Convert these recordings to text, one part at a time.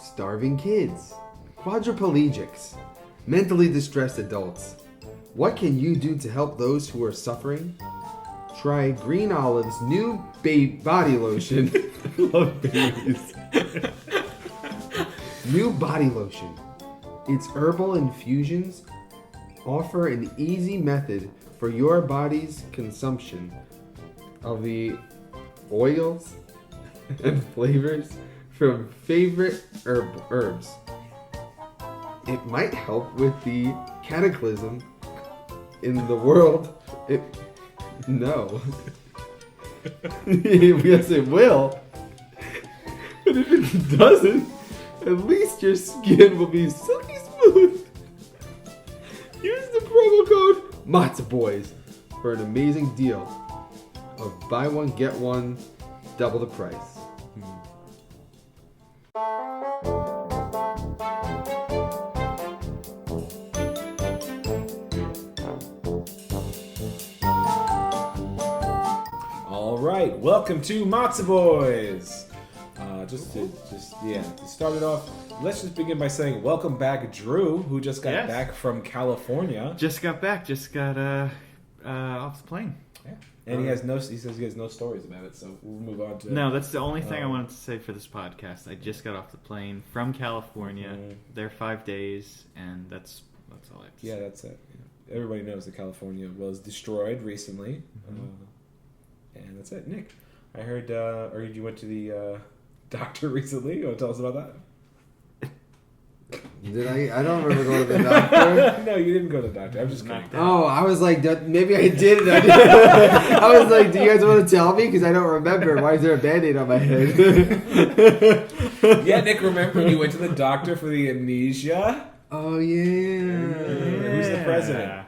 starving kids, quadriplegics, mentally distressed adults. What can you do to help those who are suffering? Try Green Olive's new body lotion. Love babies. New body lotion. Its herbal infusions offer an easy method for your body's consumption of the oils and flavors from favorite herbs. It might help with the cataclysm in the world. No. Yes, it will. But if it doesn't, at least your skin will be silky smooth. Use the promo code Matzo Boys for an amazing deal of buy one, get one, double the price. All right, welcome to Matzo Boys. To start it off, let's just begin by saying welcome back, Drew, who just got back from California. Just got off the plane. Yeah. And he says he has no stories about it, so we'll move on to... No, that's the only thing I wanted to say for this podcast. I just got off the plane from California. There 5 days, and that's all I have to say. Yeah, that's it. Yeah. Everybody knows that California was destroyed recently. And that's it. Nick, I heard you went to the doctor recently. You want to tell us about that? Did I? I don't remember going to the doctor. No, you didn't go to the doctor. I'm just kidding. Oh, I was like, maybe I did. I was like, do you guys want to tell me? Because I don't remember. Why is there a Band-Aid on my head? Yeah, Nick, remember you went to the doctor for the amnesia? Oh, yeah. Who's the president?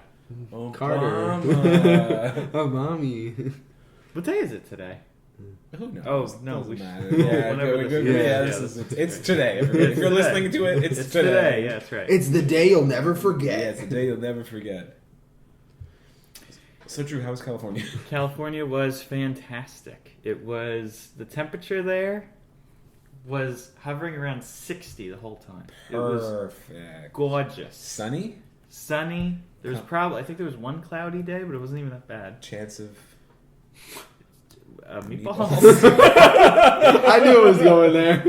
Carter. Oh, mommy. What day is it today? Who knows? Oh, no. Doesn't matter. Yeah, it's today. If you're listening to it, it's today. Yeah, that's right. It's the day you'll never forget. Yeah, it's the day you'll never forget. So, Drew, how was California? California was fantastic. It was... The temperature there was hovering around 60 the whole time. It was gorgeous. Sunny? There was I think there was one cloudy day, but it wasn't even that bad. Chance of... meatballs. I knew it was going there.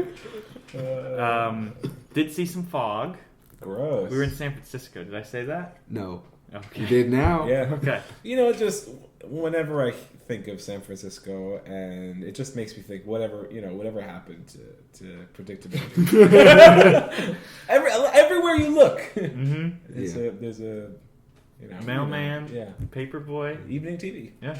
Did see some fog. Gross. We were in San Francisco. Did I say that? No. Okay. You did now. Yeah. Okay. You know, just whenever I think of San Francisco, and it just makes me think whatever happened to predictability. Everywhere you look, there's a mailman, paperboy, evening TV. Yeah.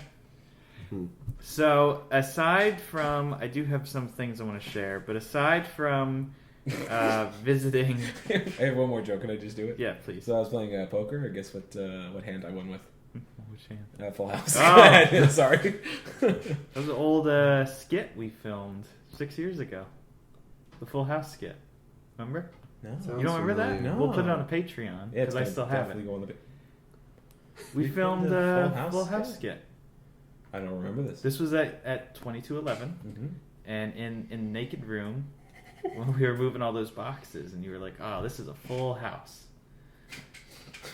So aside from, I do have some things I want to share, but aside from visiting, I have one more joke. Can I just do it? Yeah, please. So I was playing poker, and guess what hand I won with? Which hand? Full House. Oh, sorry. That was an old skit we filmed 6 years ago. The Full House skit. Remember? No. You don't remember that? No. We'll put it on a Patreon because I still have it. We filmed a Full House skit. I don't remember this. This was at 2211, and in Naked Room, when we were moving all those boxes, and you were like, "Oh, this is a full house."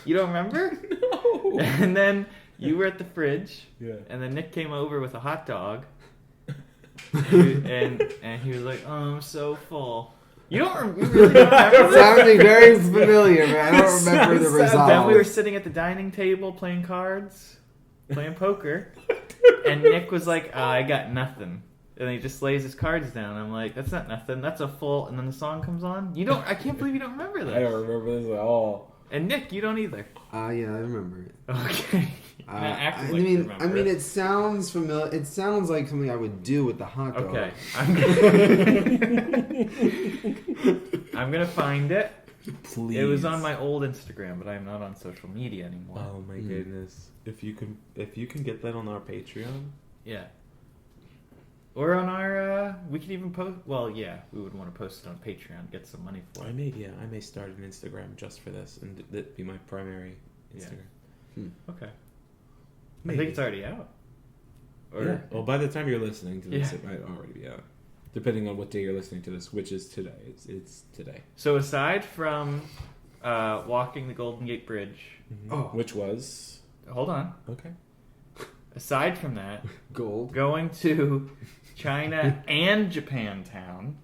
You don't remember? No. And then you were at the fridge, and then Nick came over with a hot dog, and he was like, "Oh, I'm so full." You really don't remember? Sounding very familiar, man. I don't remember the result. Then we were sitting at the dining table playing cards, playing poker. And Nick was like, I got nothing. And he just lays his cards down. I'm like, that's not nothing. That's a full... And then the song comes on. I can't believe you don't remember this. I don't remember this at all. And Nick, you don't either. Yeah, I remember it. Okay. I mean, it sounds familiar. It sounds like something I would do with the hot dog. Okay. I'm going to find it. Please. It was on my old Instagram, but I'm not on social media anymore. Oh my goodness! If you can get that on our Patreon, yeah. Or on our, we could even post. Well, yeah, we would want to post it on Patreon, get some money for it. I may start an Instagram just for this, and that be my primary Instagram. Yeah. Okay. Maybe. I think it's already out. Or, yeah. Well, by the time you're listening to this, it might already be out. depending on what day you're listening to this, which is today. It's today. So aside from walking the Golden Gate Bridge, Which was hold on. okay. Aside from that, Gold. going to China and Japantown,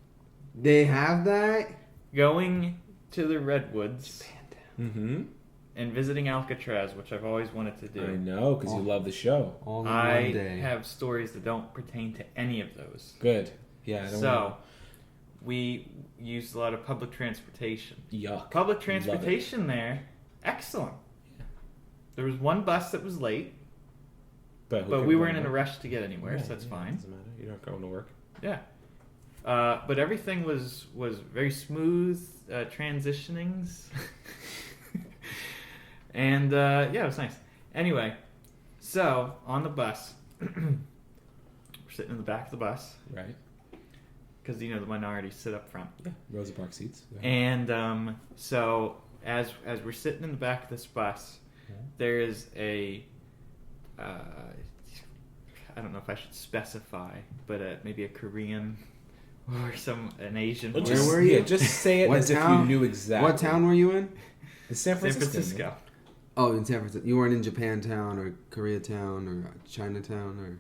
They have that? going to the Redwoods, Mm-hmm. and visiting Alcatraz, which I've always wanted to do. I know, because you love the show. All in I one day. have stories that don't pertain to any of those. Good. Yeah. I don't So, we used a lot of public transportation. Yuck. Public Love it. transportation there, excellent. There was one bus that was late, who but cares we about weren't in a that? rush to get anywhere, so that's fine. Doesn't matter. You're not going to work. Yeah. But everything was very smooth transitionings. And yeah, it was nice. Anyway, so on the bus, we're sitting in the back of the bus Right. because the minorities sit up front. Yeah. Rosa Parks seats. Yeah. And so as we're sitting in the back of this bus, there is a I don't know if I should specify, but maybe a Korean or an Asian. Well, Where just, were you? Yeah, just say it What as if town? you knew exactly. What town were you in? It's San San Francisco. Francisco. Oh, in San Francisco. You weren't in Japantown or Koreatown or Chinatown or...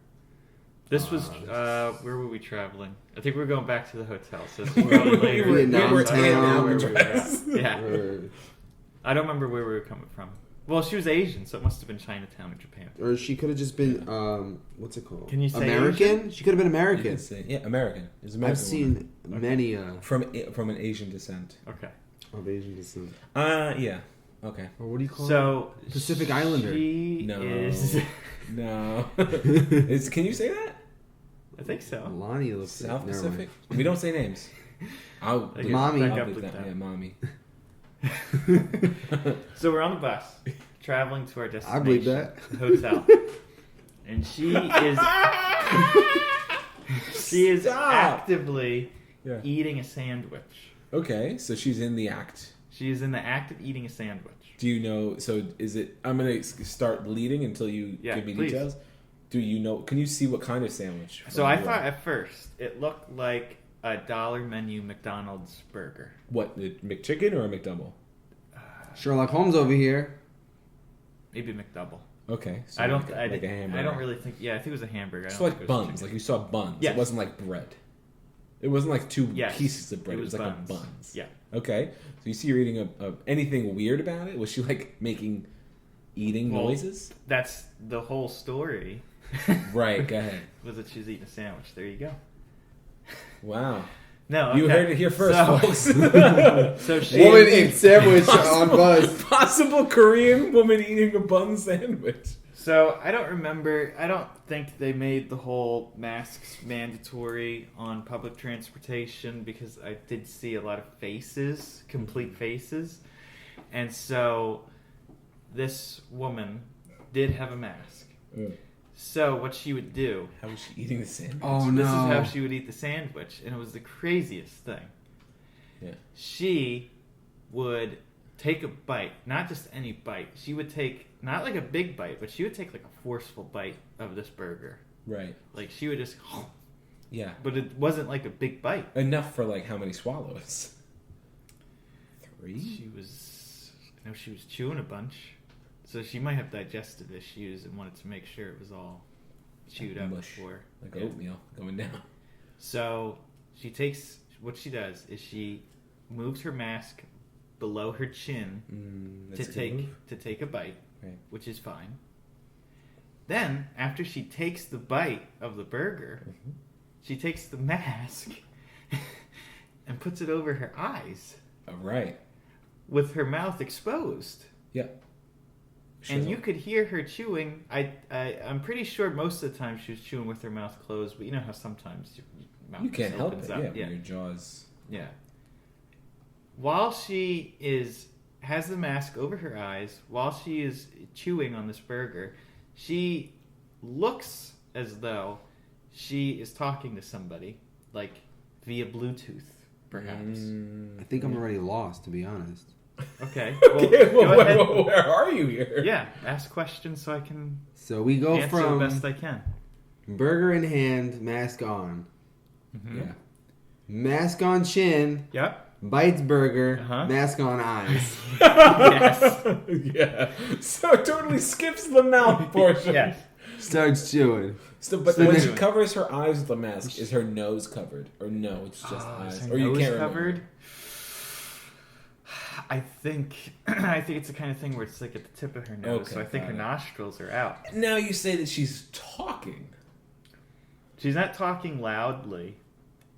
This was where were we traveling? I think we were going back to the hotel. So this was probably later. Vietnam So I don't remember Town. where we were at. Yeah, or... I don't remember where we were coming from. Well, she was Asian, so it must have been Chinatown or Japan. Or she could have just been, what's it called? Can you say American? Asian? She could have been You American. can say, yeah, American. It's American. I've seen many from an Asian descent. Okay. of Asian descent. Yeah. Okay. Or what do you call it? So Pacific Islander. She No. is. No. Can you say that? I think so. Melania looks South never mind. Pacific. We don't say names. I'll I guess Mommy. back I'll up bleep with that. that. Yeah, mommy. So we're on the bus, traveling to our I destination. believe that. The hotel. And she is Stop. actively Yeah. eating a sandwich. Okay, so she's in the act. She is in the act of eating a sandwich. Do you know? So is it? I'm gonna start leading until you Yeah, give me please. details. Do you know? Can you see what kind of sandwich? So I thought at first it looked like a dollar menu McDonald's burger. What, a McChicken or a McDouble? Sherlock Holmes over here. Maybe McDouble. Okay, so I don't. like, I, like a hamburger. I don't really think. Yeah, I think it was a hamburger. I It's don't like think it was buns. chicken. Like you saw buns. Yes. It wasn't like bread. It wasn't like two Yes, pieces of bread. it It was was, like buns. a buns. Yeah. Okay. So you see her eating anything weird about it? Was she like making eating Well, noises? That's the whole story. Right. Go ahead. Was that she was eating a sandwich? There you go. Wow. No, You okay. heard it here first, So- folks. So she. Woman eats sandwich on bus. Possible Korean woman eating a bun sandwich. So I don't remember. I don't think they made the whole masks mandatory on public transportation because I did see a lot of faces, complete faces, and so this woman did have a mask. So what she would do, How was she eating the sandwich? Oh, this is no. how she would eat the sandwich, and it was the craziest thing. Yeah. She would take a bite, not just any bite. She would take, not like a big bite, but she would take like a forceful bite of this burger. Right. Like she would just, Yeah. but it wasn't like a big bite. Enough for like how many swallows? 3? She was, I know she was chewing a bunch, so she might have digestive issues and wanted to make sure it was all chewed up Mush. before. Like Yeah. oatmeal going down. So she takes, what she does is she moves her mask below her chin That's to a good move. take a bite, Right. which is fine. Then, after she takes the bite of the burger, Mm-hmm. she takes the mask and puts it over her eyes All right. with her mouth exposed. Yeah. And you could hear her chewing. I'm pretty sure most of the time she was chewing with her mouth closed, but you know how sometimes your mouth You can't just help opens it. up. Yeah. When your jaws. Yeah. While she has the mask over her eyes, while she is chewing on this burger, she looks as though she is talking to somebody, like via Bluetooth, perhaps. I think I'm already lost, to be honest. Okay. Well, Okay, go ahead. where are you here? Yeah, ask questions so I can So we go answer from the best I can. burger in hand, mask on. Mhm. Yeah. Mask on chin, Yep. bites burger, Uh-huh. mask on eyes. Yes. Yeah. So it totally skips the mouth portion. Yes. Starts chewing. So, but So when then- she covers her eyes with the mask, is her nose covered? Or no, it's just eyes. Is her Or you nose can't covered? remember. I think it's the kind of thing where it's like at the tip of her nose. Okay, So I think got her it. nostrils are out. Now you say that she's talking. She's not talking loudly,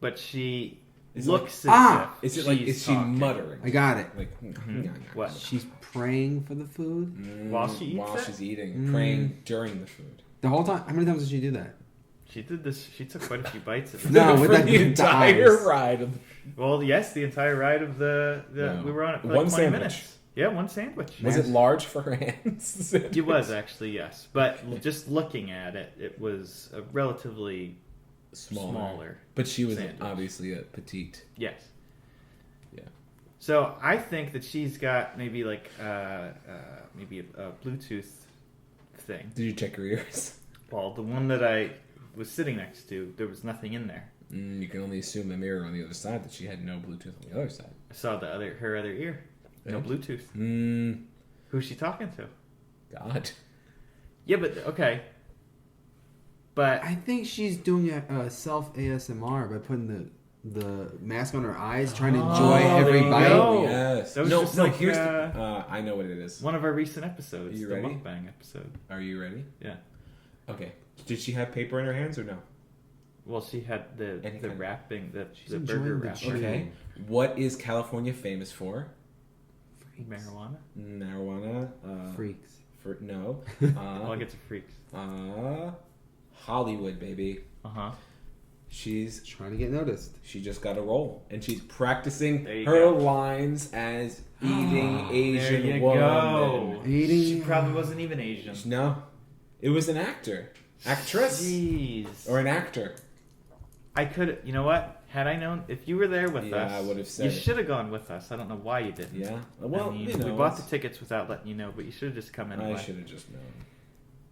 but she Is it looks like- as Is if it like, she's is she talking. muttering? I got it. Like, What? She's praying for the food While she eats While it? she's eating. Praying during the food. the whole time. How many times did she do that? She did this. She took quite a few bites of it. No, For with that the entire eyes. ride of Well, yes, the entire ride of the No. we were on it for One like 20 sandwich. minutes. Yeah, one sandwich. Was it large for her hands? It was actually, yes, but just looking at it, it was a relatively smaller. But she was sandwich. obviously a petite. Yes. Yeah. So I think that she's got maybe like maybe a Bluetooth thing. Did you check her ears? Well, the one that I was sitting next to, there was nothing in there. You can only assume the mirror on the other side that she had no Bluetooth on the other side. I saw her other ear, no Yeah. Bluetooth. Who's she talking to? God. Yeah, but okay. But I think she's doing a self ASMR by putting the mask on her eyes, trying to enjoy there every you bite. go. Yes. That was no, just no. like, Here's I know what it is. one of our recent episodes, Are you the ready? mukbang episode. Are you ready? Yeah. Okay. Did she have paper in her hands or no? Well, she had the Any kind of- wrapping, She's the enjoying burger the wrapping. chew. Okay. What is California famous for? Marijuana? Marijuana. Freaks. No. Well, I get to freaks. Hollywood, baby. Uh-huh. She's Trying to get noticed. She just got a role, and she's practicing There you her go. lines as eating Asian There you woman. go. Eating- She probably wasn't even Asian. No, it was an actress, Jeez. or an actor. I could, you know what? Had I known, if you were there with Yeah, us, I would have said you it. should have gone with us. I don't know why you didn't. Yeah. Well, I mean, you know, we bought the it's- tickets without letting you know, but you should have just come anyway. I should have just known.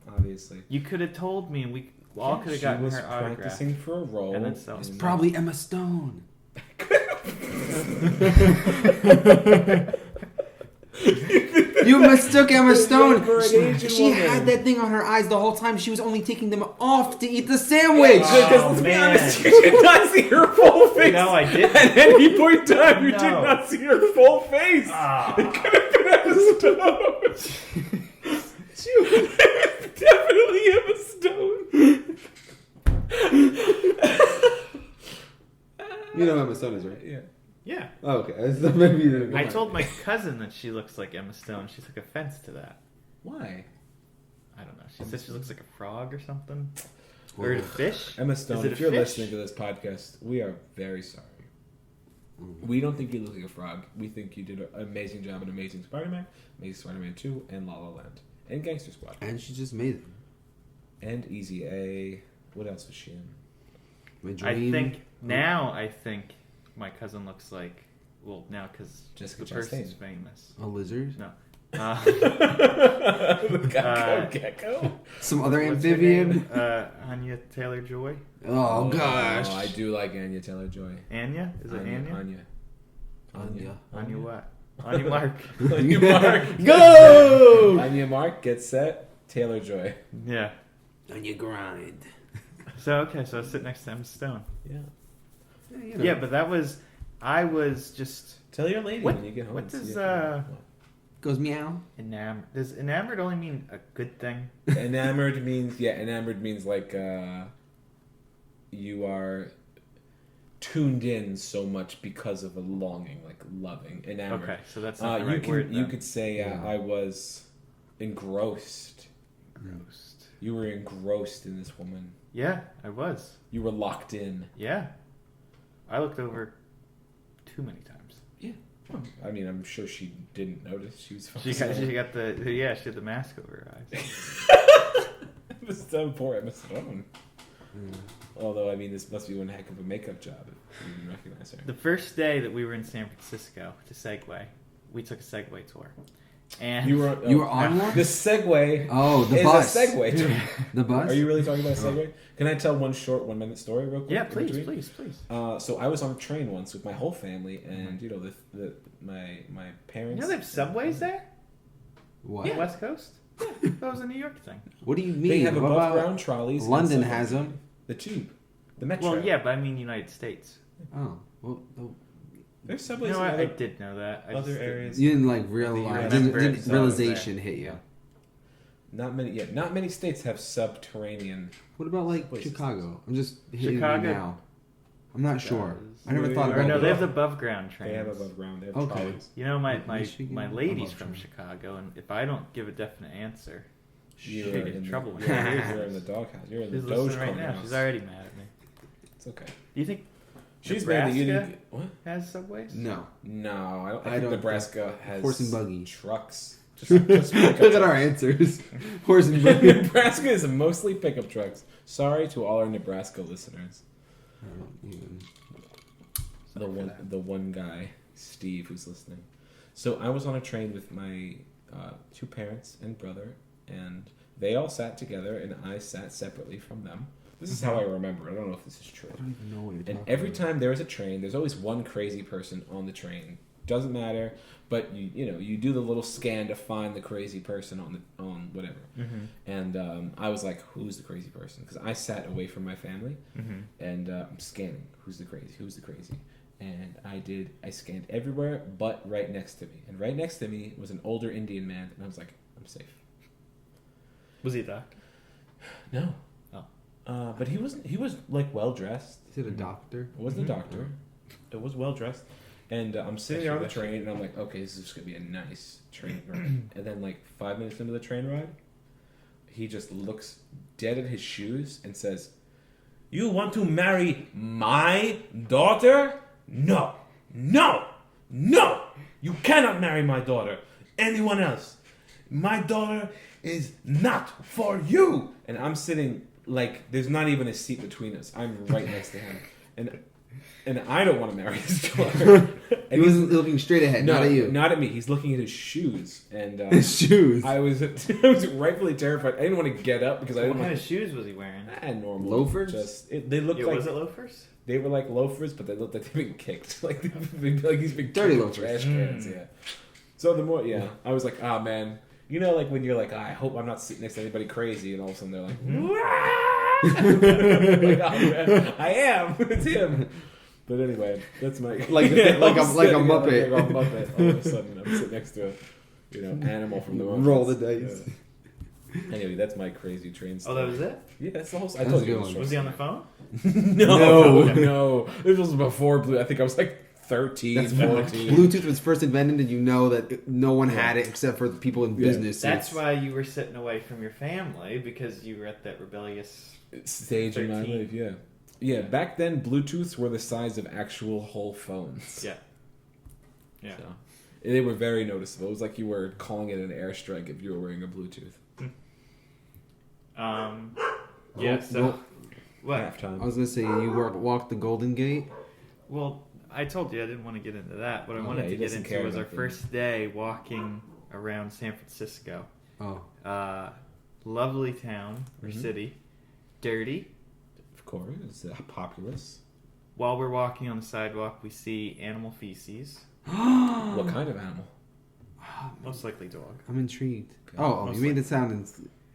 Obviously, You could have told me, and we all could have gotten She was her autograph. practicing for a role. And then so- in- Probably Emma Stone. You mistook Emma Stone. for an Asian She woman. had that thing on her eyes the whole time. She was only taking them off to eat the sandwich. Oh, Because let's be man. honest, you did not see her full face. No, I didn't. At any point in time, you did No. not see her full face. Ah. It could have been Emma Stone. She was definitely Emma Stone. You know Emma Stone is, right? Yeah. Yeah. Oh, okay. So maybe you didn't. I told my cousin that she looks like Emma Stone. She took offense to that. Why? I don't know. She said she looks like a frog or something. Or a fish. Emma Is Stone, it if a you're fish? listening to this podcast, we are very sorry. We don't think you look like a frog. We think you did an amazing job in Amazing Spider-Man, Amazing Spider-Man 2, and La La Land. And Gangster Squad. And she's just amazing. And Easy A. What else was she in? My I dream. think now. I think my cousin looks like now because Jessica the person's Chastain. famous. A lizard. No. The gecko? Some other What's her amphibian. name? Anya Taylor Joy. Oh gosh. I do like Anya Taylor-Joy. Anya? Is it Anya? Anya. Anya what? Anya Mark. Anya Mark. Go. Anya Mark, get set. Taylor-Joy. Yeah. On your grind. So okay, so I sit next to Emma Stone. Yeah. You know. Yeah, but I was just Tell your lady What- when you get home. what See does, if- Goes meow. enamored. Does enamored only mean a good thing? Enamored means like you are tuned in so much because of a longing, like loving. Enamored. Okay, so that's not the right word. You then. could say Yeah. I was engrossed. Roast. You were engrossed in this woman. Yeah, I was. You were locked in. Yeah, I looked over too many times. I mean, I'm sure she didn't notice. She was She focused got she had the mask over her eyes. This is so poor Emma Stone. Although, I mean, this must be one heck of a makeup job if you didn't recognize her. The first day that we were in San Francisco to Segway, we took a Segway tour, And You were on one? The Segway. Oh, the is bus. a Segway. The bus? Are you really talking about a Segway? Can I tell one short 1 minute story real quick? yeah, in please, between? please. So I was on a train once with my whole family, and you know my parents. You know they have subways there? What? On the West Coast? Yeah, that was a New York thing. What do you mean? They have What above about ground trolleys. and London subway. has them. The tube, the metro. Well, yeah, but I mean United States. Oh, well, There's You subways know, in I other, did know that. I other just areas. you didn't like realize. remember Didn't it, so realization hit you. Not many. Yeah, not many states have subterranean. What about like Places. Chicago? I'm just hitting Chicago you now. I'm not sure. does. I never thought Or about no, it. they have the above ground trains. They have above ground. They have Okay. trolleys. You know, my Michigan lady's above from ground. Chicago, and if I don't give a definite answer, You're she'll get in the- trouble with You're, her. you're in the doghouse. You're in the She's listening right Dogecoin now. house. She's already mad at me. It's okay. Do you think She's mad that you Nebraska didn't. What? has subways? No. No, I don't. I I think don't- Nebraska has Horse and buggy. trucks. Look pickup at our trucks. answers. Horse and buggy. Nebraska is mostly pickup trucks. Sorry to all our Nebraska listeners. I don't even. The one guy, Steve, who's listening. So I was on a train with my 2 parents and brother, and they all sat together, and I sat separately from them. This is how I remember. I don't know if this is true. I don't even know what you're And talking every about. time there is a train, there's always one crazy person on the train. Doesn't matter, but you do the little scan to find the crazy person on whatever. Mm-hmm. And I was like, who's the crazy person? Because I sat away from my family, Mm-hmm. and I'm scanning who's the crazy. And I scanned everywhere but right next to me. And right next to me was an older Indian man, and I was like, I'm safe. Was he a doctor? No. Oh. But he was like well dressed. Is it a doctor? It wasn't Mhm. a doctor. It was well dressed. And I'm sitting there on the That's true. train, and I'm like, okay, this is just going to be a nice train ride. And then, like, 5 minutes into the train ride, he just looks dead at his shoes and says, "You want to marry my daughter? No. No. No. You cannot marry my daughter. Anyone else. My daughter is not for you." And I'm sitting, like, there's not even a seat between us. I'm right next to him. And I don't want to marry his daughter. He wasn't looking straight ahead, not at you. Not at me. He's looking at his shoes. And His shoes. I was rightfully terrified. I didn't want to get up because I What didn't kind want of shoes was he wearing? normal Loafers? They looked Yeah, like was it loafers? they were like loafers, but they looked like they've been kicked. Like he's been Dirty kicked with loafers. trash cans. Mm. Yeah. So the more, I was like, ah, man. You know, like when you're like, I hope I'm not sitting next to anybody crazy, and all of a sudden they're like, "Wah!" Like, oh man, I am. It's him. But anyway, that's my Like a I'm Muppet. sitting- like a Muppet. All of a sudden, I'm sitting next to a animal from the Muppets. Roll the dice. Yeah. Anyway, that's my crazy train Oh, story. that was it? Yeah, that's the whole. I That's told a you. good it one. Was he on the phone? No. This was before Blue. I think I was like 13, That's 14. Bluetooth was first invented, and you know that no one Yeah. had it except for the people in Yeah. business. That's why you were sitting away from your family, because you were at that rebellious... Stage in my 13. life, yeah. Yeah, back then Bluetooths were the size of actual whole phones. Yeah. Yeah. So, they were very noticeable. It was like you were calling it an airstrike if you were wearing a Bluetooth. Yeah, so... What? Halftime. I was gonna say you walked the Golden Gate. Well, I told you I didn't want to get into that. What I Oh, wanted yeah, to he get doesn't into care was our about the- first day walking around San Francisco. Oh, Lovely town or Mhm. city. Dirty. Of course, it's populous. While we're walking on the sidewalk, we see animal feces. What kind of animal? Most likely dog. I'm intrigued. Okay. Oh, Most you made it sound.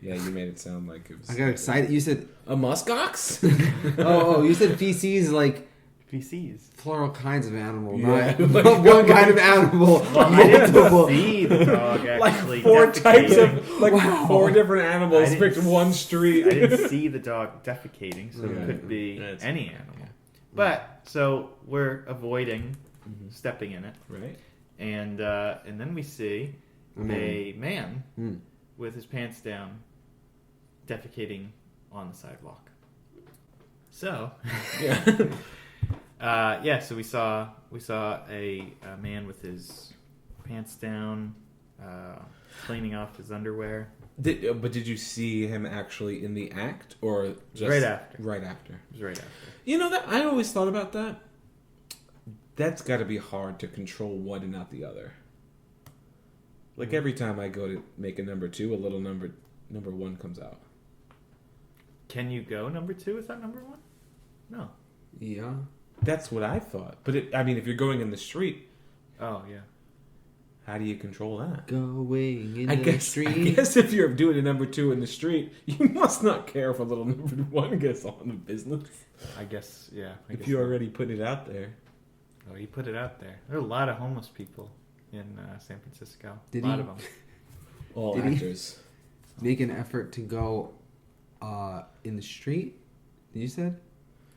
Yeah, you made it sound like it was. I got excited. You said, A muskox? you said feces like Feces. plural kinds of animal, Yeah. not one kind of animal. I didn't multiple. see the dog actually Like four defecating. types of, like Wow. 4 different animals I didn't picked one street. I didn't see the dog defecating, so Yeah. it could be Yeah, it's- any animal. But so we're avoiding Mhm. stepping in it, Right? and then we see A man. a man Hmm. with his pants down, defecating on the sidewalk. So, Yeah. so we saw a man with his pants down, cleaning off his underwear. But did you see him actually in the act, or just Right after. Right after. It was right after. You know that I always thought about that. That's got to be hard to control one and not the other. Like every time I go to make a number 2, a little number 1 comes out. Can you go number 2 without number 1? No. Yeah. That's what I thought. But if you're going in the street, Oh yeah. how do you control that? Going in I the guess street. if you're doing a number 2 in the street, you must not care if a little number 1 gets on the business. I guess yeah. If you already put it out there. Oh, he put it out there. There are a lot of homeless people in San Francisco. Did a lot he? of them. All Did he? actors. Make an effort to go in the street. You said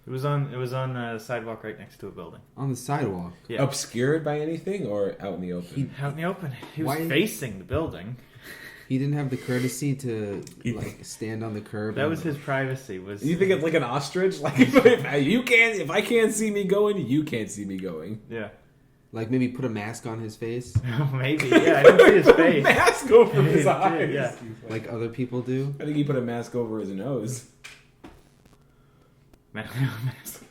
It was on the sidewalk right next to a building. on the sidewalk. Yeah. Obscured by anything or out in the open? Out in the open. He was Why- facing the building. He didn't have the courtesy to like stand on the curb. That and- was his privacy. Was You think it's like an ostrich? Like if I can't see me going, you can't see me going. Yeah. like maybe put a mask on his face, Maybe. Yeah, I didn't see his face. Mask over his He did, eyes. yeah. like other people do. I think he put a mask over his nose. Mask.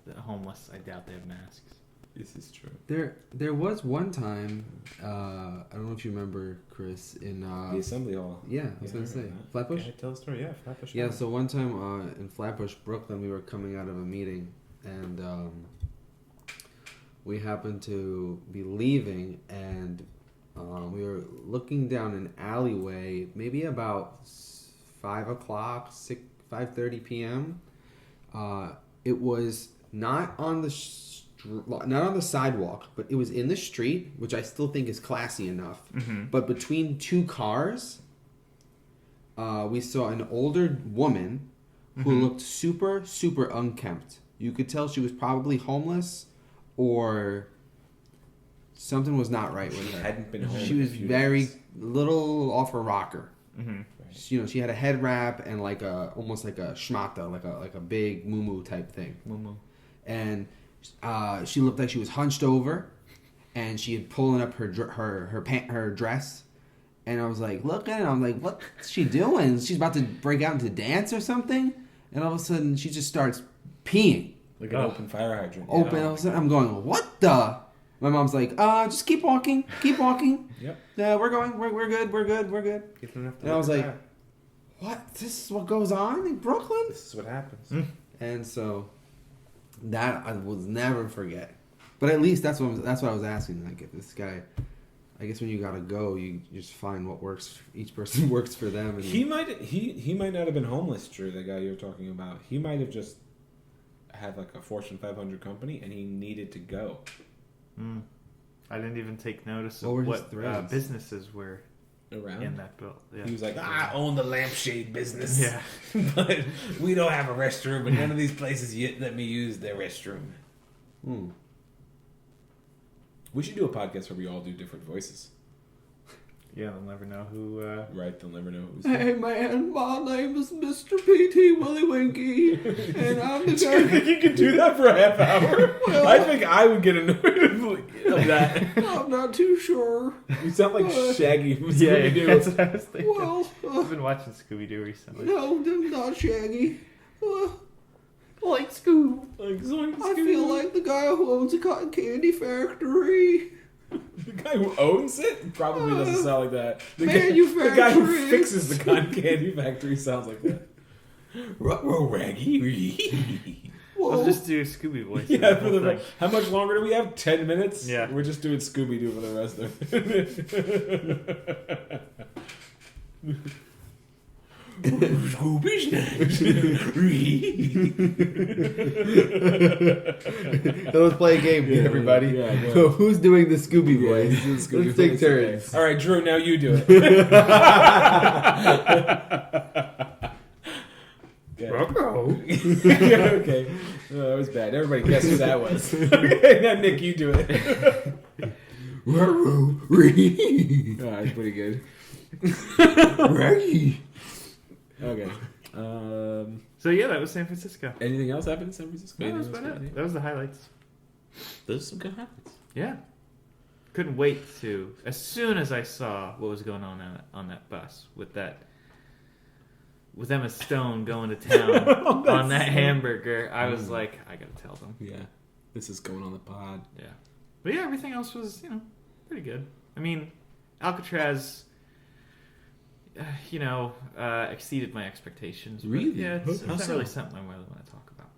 The homeless, I doubt they have masks. This is true. There was one time, I don't know if you remember, Chris, in The assembly hall. yeah, I was gonna say Flatbush. Tell the story. Yeah, Flatbush. Yeah, so one time in Flatbush, Brooklyn, we were coming out of a meeting, and we happened to be leaving, and we were looking down an alleyway, maybe about 5:30 p.m. It was not on the not on the sidewalk, but it was in the street, which I still think is classy enough. Mm-hmm. But between two cars, we saw an older woman who looked super, super unkempt. You could tell she was probably homeless or something was not right with her. Hadn't been home. She in a was few very days. little off her rocker. Mm-hmm. She had a head wrap and like almost like a schmata, like a big moo type thing. Moo. And she looked like she was hunched over, and she had pulling up her dress. And I was like, looking, and I'm like, what's she doing? She's about to break out into dance or something. And all of a sudden, she just starts peeing. Like an open fire hydrant. Open. Yeah. All of a sudden, I'm going, what the? My mom's like, just keep walking. Yep. We're going. We're good. We're good. We're good. You don't have to And I was look like, at that. what? This is what goes on in Brooklyn? This is what happens. And so that I will never forget. But at least that's what I was asking. Like, if this guy, I guess when you gotta go, you just find what works. Each person works for them. And He might not have been homeless, Drew, the guy you're talking about. He might have just had like a Fortune 500 company and he needed to go. I didn't even take notice What were of his what threads? businesses were Around. in that build. Yeah. He was like, I own the lampshade business. Yeah. But we don't have a restroom, and none of these places yet let me use their restroom. We should do a podcast where we all do different voices. Yeah, they'll never know who. Right? They'll never know who's Hey man, my name is Mr. P.T. Willie Winky, and I'm the Do you guy. think you could do that for a half hour? Well- I think I would get annoyed of that. I'm not too sure. You sound like Shaggy from Yeah, Scooby-Doo. that's what I was thinking. Well, I've been watching Scooby Doo recently. no, not Shaggy. Like Scoob. Like, Zoink, I feel like the guy who owns a cotton candy factory. the guy who owns it probably doesn't sound like that. The guy Manufacturing. who fixes the cotton candy factory sounds like that. Ruh-roh, Raggy. Let's just do Scooby voice. Yeah, for the how much longer do we have? 10 minutes? Yeah. We're just doing Scooby Doo for the rest of it. Scooby Let's play a game, everybody. yeah, yeah. So who's doing the Scooby voice? Scooby Let's take voice, turns. okay. All right, Drew, now you do it. Okay. Oh, that was bad. Everybody guess who that was. Okay, now Nick, you do it. Oh, that's pretty good. Okay. So yeah, that was San Francisco. Anything else happened in San Francisco? Yeah, that was about it. That was the highlights. Those are some good highlights. Yeah. Couldn't wait to. As soon as I saw what was going on that bus with Emma Stone going to town on that hamburger, I was like, I gotta tell them. Yeah. This is going on the pod. Yeah. But yeah, everything else was, pretty good. I mean, Alcatraz, exceeded my expectations. But Really? yeah, it's How not so? really something I really want to talk about.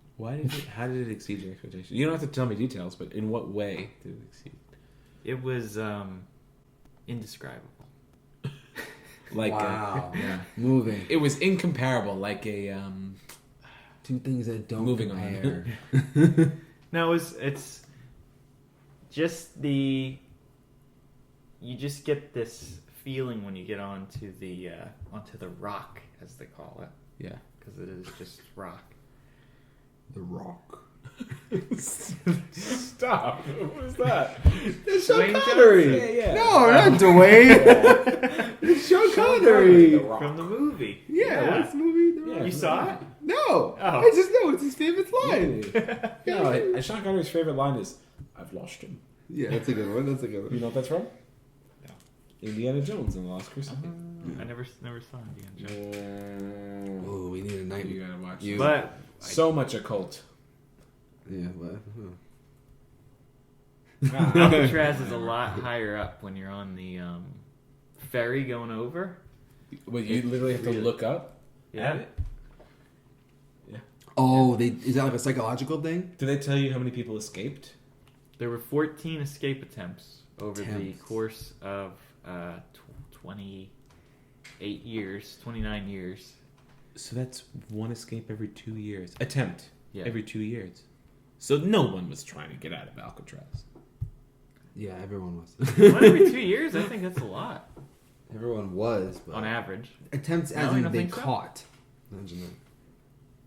How did it exceed your expectations? You don't have to tell me details, but in what way did it exceed? It was indescribable. Like, Wow. yeah. Moving. It was incomparable, like a, Two things that don't Moving compare. No, it's just you just get this feeling when you get onto the rock, as they call it, yeah. because it is just rock. The Rock. Stop. What was that? It's Sean Dwayne Connery. Yeah. No, not Dwayne. It's Sean Connery. The Rock. From the movie. Yeah, what's the movie? The Yeah, Rock? You saw it? No. Oh. I just know it's his favorite line. No, Sean Connery's favorite line is, "I've lost him." Yeah, that's a good one. That's a good You one. know what that's from? No. Indiana Jones and the Lost Crusade. I never saw Indiana Jones. Oh, we need a night. You gotta watch You- it. But So much occult. Yeah, but Alcatraz is a lot higher up when you're on the ferry going over. But you literally have to Really? look up Yeah. at it? oh, is that like a psychological thing? Do they tell you how many people escaped? There were 14 escape attempts over the Attempts. course of 28 years, 29 years. So that's one escape every 2 years. Attempt. Yeah. Every 2 years. So no one was trying to get out of Alcatraz. Yeah, everyone was. One every 2 years? I think that's a lot Everyone was, but on average. attempts No, as you in don't they think so? caught. Imagine that.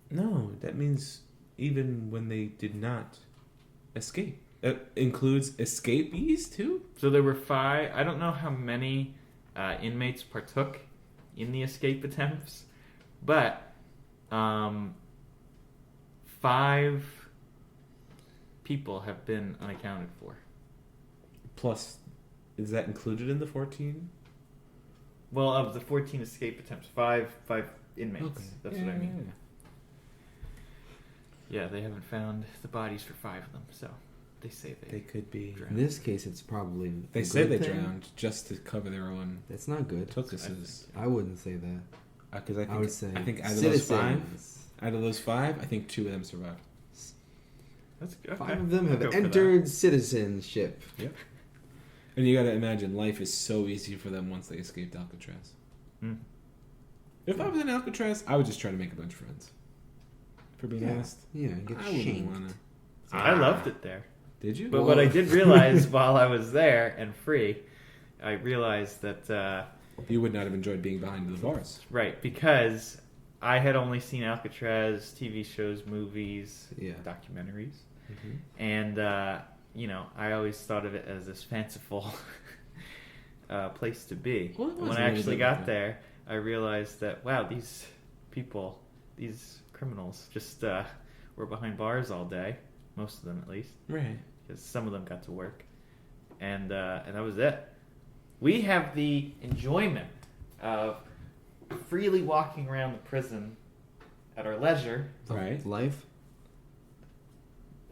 No, that means even when they did not escape. It includes escapees too? So there were 5. I don't know how many inmates partook in the escape attempts, but 5 people have been unaccounted for. Plus, is that included in the 14? Well, of the 14 escape attempts, 5 inmates. Okay. That's what I mean. Yeah, they haven't found the bodies for 5 of them, so they say They could be. In this case, it's probably. They a say good they thing. drowned just to cover their own That's not good. tuchuses. I wouldn't say that. Because I would say I think out of citizens. those 5, I think 2 of them survived. That's good. 5 of them I'll have go for entered citizenship. And you gotta imagine life is so easy for them once they escaped Alcatraz. that. If I was in Alcatraz, I would just try to make a bunch of friends. For being Yeah. honest, Yeah, get I wouldn't shanked. wanna. I loved it there. Did you? But what I did realize while I was there and free, I realized that, You would not have enjoyed being behind the bars. right, because I had only seen Alcatraz TV shows, movies, Yeah. documentaries, and, I always thought of it as this fanciful place to be. Well, it And was when a I little actually bit, got yeah. there, I realized that, wow, these people, these criminals just were behind bars all day, most of them at least. Right. Because some of them got to work, and that was it. We have the enjoyment of freely walking around the prison at our leisure Right. Life.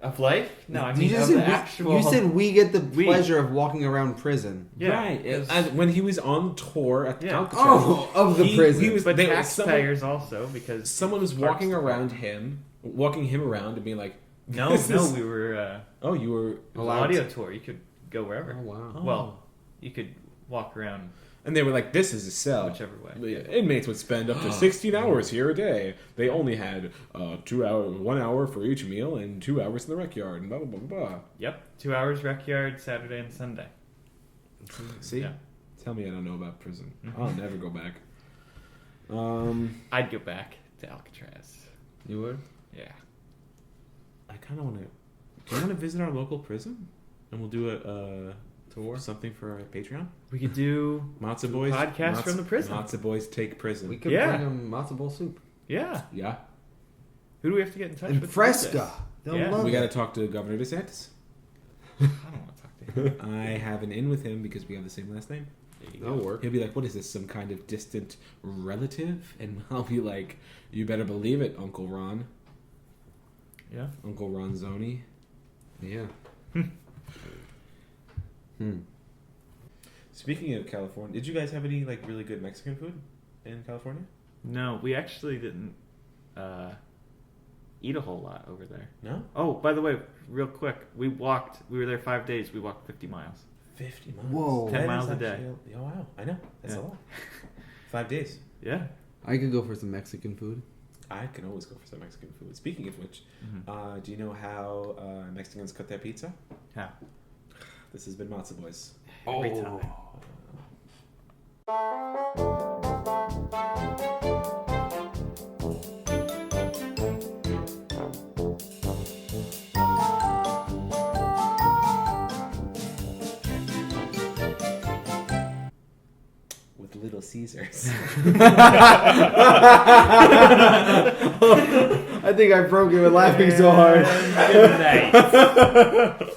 of life. No, I You mean just of said the we- actual. You said we get the We. pleasure of walking around prison. yeah, Right. because- When he was on tour at Yeah. Alcatraz, Oh, of the prison. He was, but they- taxpayers also because someone was Parks walking Department. walking him around and being like, No, this no, is- we were "Oh, you were it was an Allowed audio tour. You could go wherever. Oh wow. Oh. Well, you could walk around And they were like, "This is a cell." whichever way. The inmates would spend up to 16 hours here a day. They only had 1 hour for each meal and 2 hours in the rec yard and blah blah blah blah. Yep, 2 hours rec yard Saturday and Sunday. See, Yeah. tell me I don't know about prison. Mhm. I'll never go back. I'd go back to Alcatraz. You would? Yeah. I kind of want to. Do you want to visit our local prison? And we'll do a tour, something for our Patreon. We could do Matzo Boys podcast from the prison. Matzo Boys take prison. We could Yeah. bring them matzo ball soup. yeah. Yeah, Who do we have to get in touch And with? to do Fresca. this? They'll Yeah. love we got to it. talk to Governor DeSantis. I don't want to talk to him. I have an in with him because we have the same last name. There you That'll go. work. He'll be like, "What is this? Some kind of distant relative?" And I'll be like, "You better believe it, Uncle Ron, Yeah. Uncle Ronzoni." Yeah. Speaking of California, did you guys have any like really good Mexican food in California? No, we actually didn't eat a whole lot over there. No. Oh, by the way, real quick, we were there 5 days. We walked 50 miles. 50 miles. Whoa. 10 That miles is a day. actually Oh wow, I know that's Yeah. a lot. 5 days. Yeah. I could go for some Mexican food. I can always go for some Mexican food. Speaking of which, Mhm. do you know how Mexicans cut their pizza? Yeah. This has been Matzo Boys. Every time. With Little Caesars. I think I broke it with laughing so hard. Good night.